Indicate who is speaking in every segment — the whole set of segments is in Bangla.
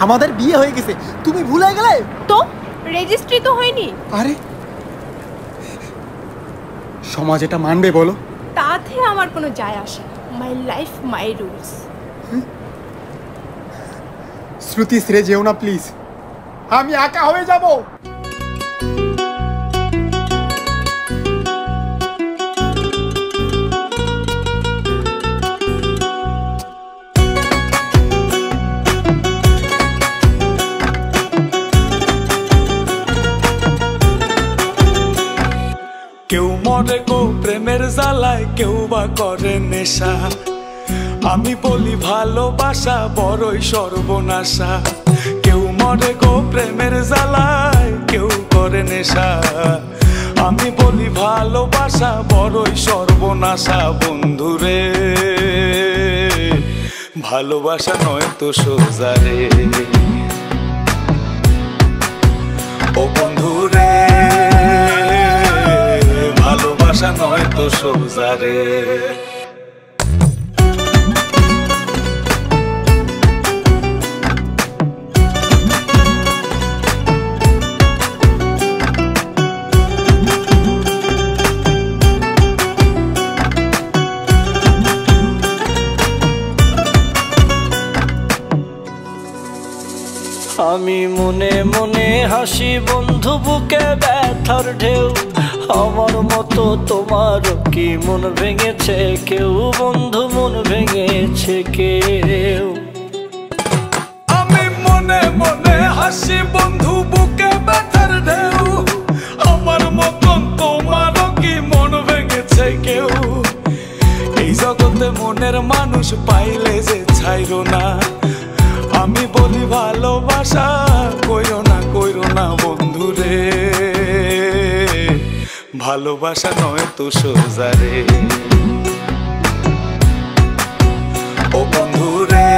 Speaker 1: আমাদের বিয়ে হয়ে গেছে, তুমি ভুলে গেলে?
Speaker 2: তো রেজিস্ট্রি তো হয়নি।
Speaker 1: আরে সমাজ এটা মানবে বলো?
Speaker 2: তাতে আমার কোনো যায় আসে না। My life my rules.
Speaker 1: শ্রুতি ছেড়ে যেও না প্লিজ, আমি একা হয়ে যাব।
Speaker 3: কেউ মরে গো প্রেমের জ্বালায়, কেউ বা করে নেশা। আমি বলি ভালোবাসা বড়ই সর্বনাশা। কেউ মরে গো প্রেমের জ্বালায়, কেউ করে নেশা। আমি বলি ভালোবাসা বড়ই সর্বনাশা। বন্ধুরে ভালোবাসা নয় তো সোজা রে। ও বন্ধুরে ভালোবাসা নয় তো সোজা রে।
Speaker 4: আমি মনে মনে হাসি বন্ধু, বুকে ব্যথার ঢেউ। আমার মতো তোমার কি মন ভেঙেছে কেউ? বন্ধু মন ভেঙেছে কেউ?
Speaker 3: আমি মনে মনে হাসি বন্ধু, বুকে ব্যথার ঢেউ। আমার মতন তোমারও কি মন ভেঙেছে কেউ? এই জগতে মনের মানুষ পাইলে যে ছাইরো না। আমি বলি ভালোবাসা কইরো না বন্ধুরে। ভালোবাসা নয় তো সোজা রে। ও বন্ধুরে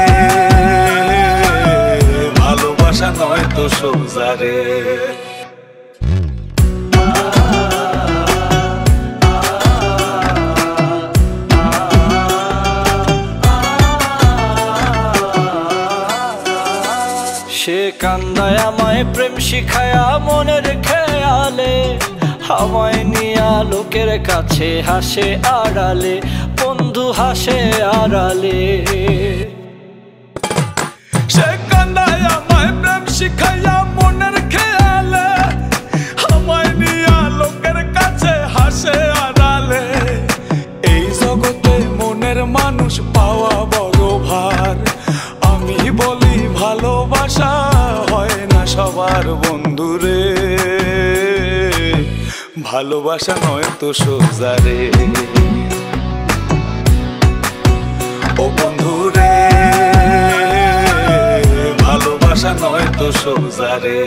Speaker 3: ভালোবাসা নয় তো সোজা রে।
Speaker 4: সে কান্দায় আমায় প্রেম শিখায়া মনের খেয়ালে, আমায় নিয়া লোকের কাছে হাসে আড়ালে। বন্ধু হাসে আড়ালে।
Speaker 3: সে কান্দায় আমায় প্রেম শিখায়া মনের খেয়ালে, আমায় নিয়া লোকের কাছে হাসে আড়ালে। এই জগতে মনের মানুষ পাওয়া বড় ভার। আমি বলি ভালোবাসা হয় না সবার বন্ধুরে। ভালোবাসা নয় তো সোজা রে। ও বন্ধুরে ভালোবাসা নয় তো সোজা রে।